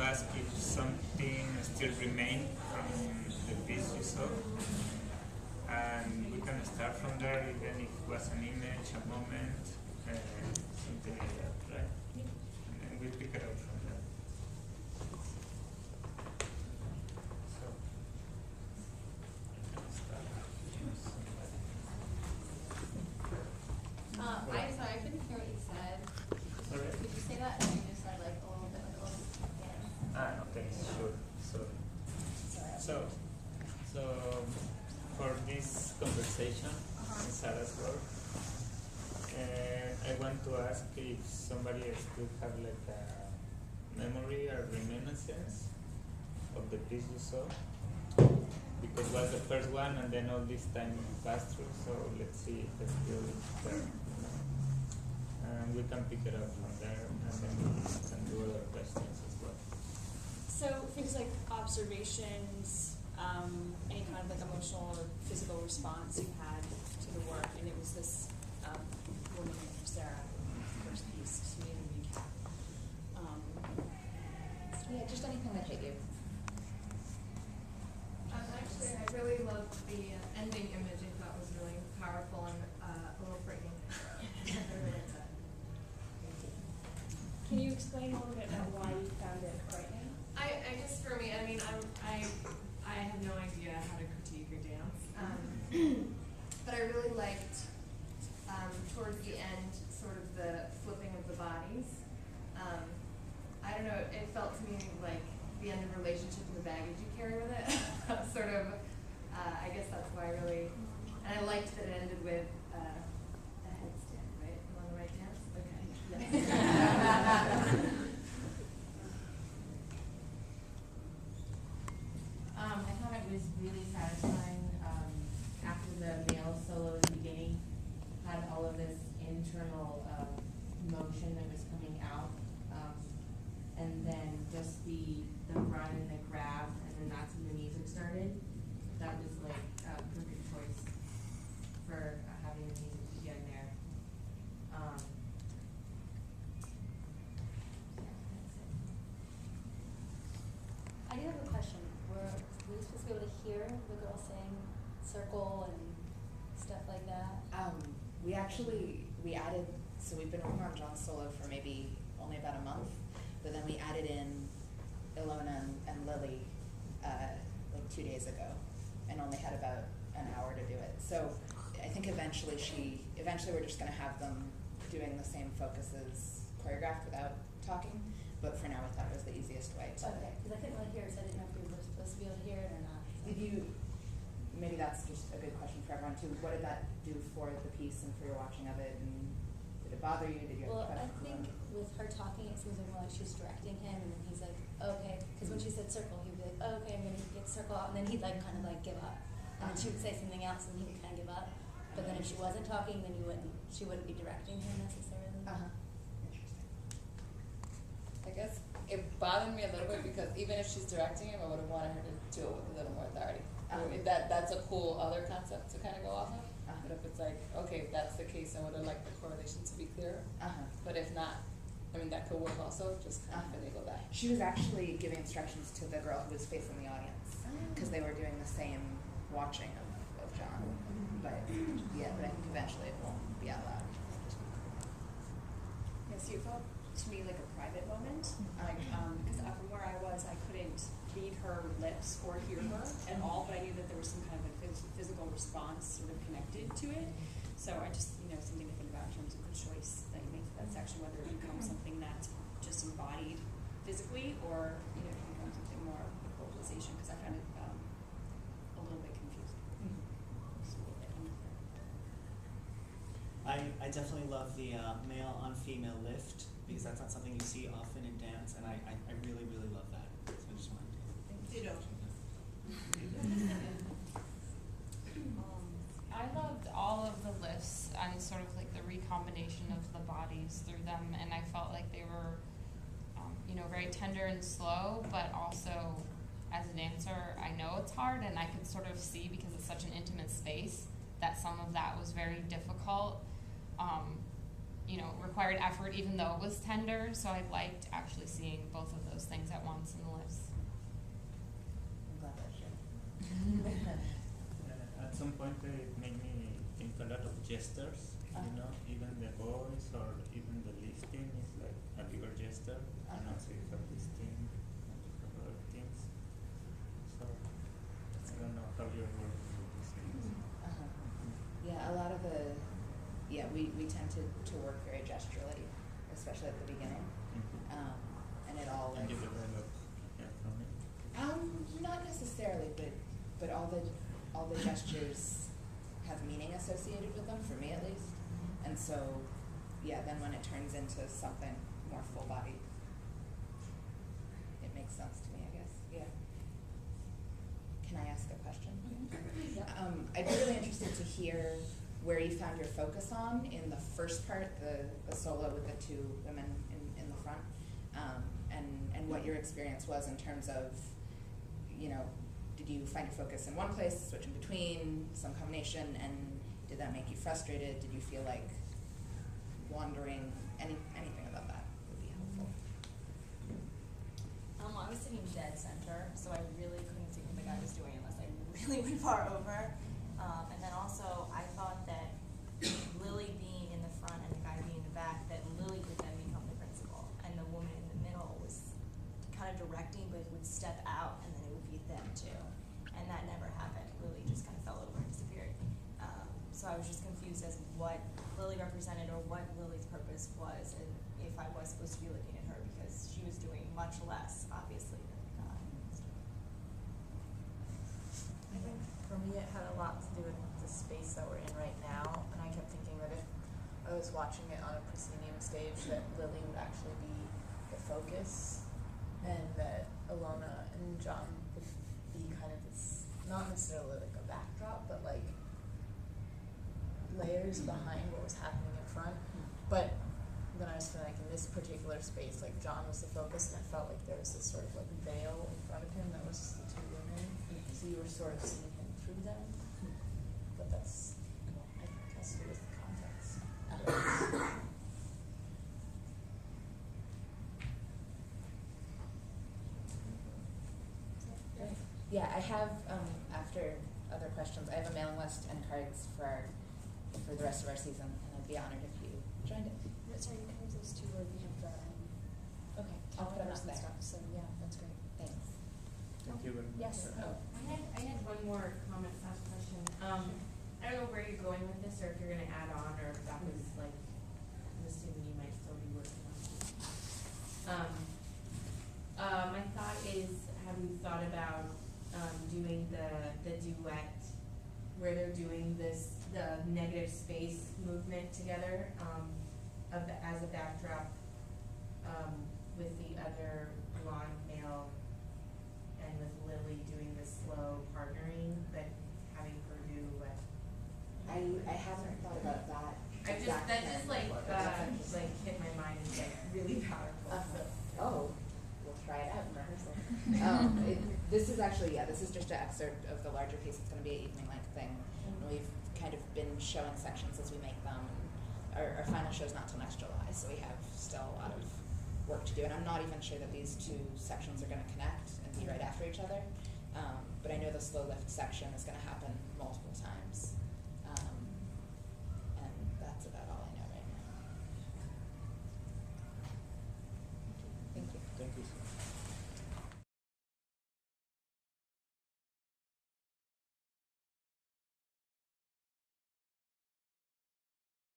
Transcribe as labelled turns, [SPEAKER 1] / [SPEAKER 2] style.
[SPEAKER 1] ask if something still remained from the piece you saw. And we can start from there, even if it was an image, a moment, something like that, right? And then we pick it up from there. So, I can start.
[SPEAKER 2] I'm sorry, I couldn't hear what you said.
[SPEAKER 1] Sorry?
[SPEAKER 2] Could you say that? And you just said like a little bit, like a little bit.
[SPEAKER 1] Okay, sure. So for this conversation, Sarah's work, I want to ask if somebody else could have like a memory or reminiscence of the piece you saw, because it was the first one and then all this time passed through, so let's see if it's still there. And we can pick it up from there, and then we can do other questions as well.
[SPEAKER 3] So things like observations, any kind of like emotional or physical response you had to the work, and it was this woman, Sarah, first piece, just maybe recap.
[SPEAKER 4] Yeah, just anything that hit you.
[SPEAKER 5] Actually, I really loved the ending image. I thought was really powerful and a little frightening.
[SPEAKER 3] Can you explain a little bit about why you found it frightening?
[SPEAKER 5] I just, for me, I mean, I have no idea how to critique your dance, but I really liked towards the end, sort of the flipping of the bodies. I don't know, it felt to me like the end of a relationship and the baggage you carry with it. Sort of, I guess that's why I really, and I liked that it ended with a headstand, right? Am I on the right dance? Okay. Yeah.
[SPEAKER 6] I thought it was really satisfying after the male solo in the beginning had all of this internal motion that was coming out, and then just the run and the grab, and then that's when the music started. That was like a perfect choice for having the music begin there. Yeah, that's it.
[SPEAKER 2] I do have a question. Were we supposed to be able to hear the girl saying circle and stuff like that?
[SPEAKER 4] We added, so we've been working on John's solo for maybe only about a month, but then we added in Ilona and Lillie like 2 days ago, and only had about an hour to do it. So I think eventually we're just gonna have them doing the same focuses choreographed without talking, but for now we thought it was the easiest way to.
[SPEAKER 2] Okay, because I couldn't really hear it, so I didn't know if we were supposed to be able to hear it or not. So.
[SPEAKER 4] Did you, maybe that's just a good question for everyone too, what did that do for the piece and for your watching of it, and did it bother you, did you have
[SPEAKER 2] Well, I
[SPEAKER 4] questions?
[SPEAKER 2] think with her talking, it seems like more like she's directing him, and then he's like, okay, because when she said circle, he'd be like, oh, okay, I'm gonna get circle out, and then he'd like kind of like give up, and then she would say something else, and he would kind of give up, but then if she wasn't talking, then she wouldn't be directing him necessarily.
[SPEAKER 4] Interesting.
[SPEAKER 7] I guess it bothered me a little bit because even if she's directing him, I would have wanted her to do it with a little more authority. I mean, that's a cool other concept to kind of go off of. But if it's like, okay, if that's the case, I would have liked the correlation to be clearer. But if not, I mean, that could work also, just kind of finagle that.
[SPEAKER 4] She was actually giving instructions to the girl who was facing the audience, because they were doing the same watching of John. But yeah, but I think eventually it won't be out loud.
[SPEAKER 8] Yeah, so it felt to me like a private moment, like because from where I was, I couldn't read her lips or hear her at all, but I knew that there was some kind of a physical response sort of connected to it. So I just, something to think about in terms of the choice that you make for that section, whether it becomes something that's just embodied physically or it becomes something more of a vocalization, because I found it a little bit confusing. Just a little bit unclear.
[SPEAKER 9] I definitely love the male on female lift, because that's not something you see often in dance, and I really, really love that. So I just wanted to.
[SPEAKER 5] Bito.
[SPEAKER 10] I loved all of the lifts and sort of like the recombination of the bodies through them, and I felt like they were, very tender and slow, but also as a dancer, I know it's hard, and I could sort of see, because it's such an intimate space, that some of that was very difficult. required effort even though it was tender. So I liked actually seeing both of those things at once in the lifts.
[SPEAKER 4] I'm glad that shit.
[SPEAKER 1] At some point it made me think a lot of gestures, even the voice or even the lifting is like a bigger gesture. And also you have this thing and you have other things. So I don't know how you're working with these things.
[SPEAKER 4] Yeah, a lot of we tend to work very gesturally, especially at the beginning. And it all
[SPEAKER 1] And you develop from it?
[SPEAKER 4] Not necessarily, but all the gestures have meaning associated with them, for me at least. And so, yeah, then when it turns into something more full bodied, it makes sense to me, I guess. Yeah. Can I ask a question? I'd be really interested to hear where you found your focus on in the first part, the solo with the two women in the front, and what your experience was in terms of, did you find your focus in one place, switching between, some combination, and did that make you frustrated? Did you feel like wandering? Anything about that would be helpful.
[SPEAKER 3] I was sitting dead center, so I really couldn't see what the guy was doing unless I really went far over. And then also, I thought that Lillie being in the front and the guy being in the back, that Lillie would then become the principal, and the woman in the middle was kind of directing, but would step out, and then it would be them too. And that never happened. Lillie just kind of fell over and disappeared. So I was just confused as what Lillie represented or what Lillie's purpose was, and if I was supposed to be looking at her because she was doing much less, obviously, than the guy.
[SPEAKER 11] I think for me it had a lot to do with the space that we're in right now, and I kept thinking that if I was watching it on a proscenium stage, that Lillie would actually be the focus, and that Ilona and John would be kind of this, not necessarily like a backdrop, but like layers behind what was happening in front. But then I was feeling like in this particular space, like John was the focus, and I felt like there was this sort of like veil in front of him that was just the two women. So you were sort of seeing him through them. But that's, I think, has to do with the context.
[SPEAKER 4] Yeah, I have, after other questions, I have a mailing list and cards for the rest of our season, and I'd be honored if you joined it.
[SPEAKER 3] Sorry, you have those two where we have the
[SPEAKER 4] Okay, I'll put them up
[SPEAKER 3] calendars and
[SPEAKER 4] there.
[SPEAKER 3] stuff, so yeah, that's great.
[SPEAKER 4] Thanks.
[SPEAKER 1] Thank you very much.
[SPEAKER 3] Yes.
[SPEAKER 6] I had one more comment slash question. I don't know where you're going with this, or if you're gonna add on, or if that was like, I'm assuming you might still be working on it. My thought is, have you thought about doing the duet where they're doing the negative space movement together, as a backdrop, with the other blonde male, and with Lillie doing the slow partnering, but having her do what?
[SPEAKER 4] I haven't thought about that.
[SPEAKER 6] That just like hit my mind and like really powerful. So.
[SPEAKER 4] Oh, we'll try it out in rehearsal. This is actually, this is just an excerpt of the larger piece. It's going to be an evening-length thing. And we've kind of been showing sections as we make them. Our final show is not till next July, so we have still a lot of work to do. And I'm not even sure that these two sections are going to connect and be right after each other. But I know the slow lift section is going to happen multiple times. And that's about all I know right now. Thank you.
[SPEAKER 1] Thank you.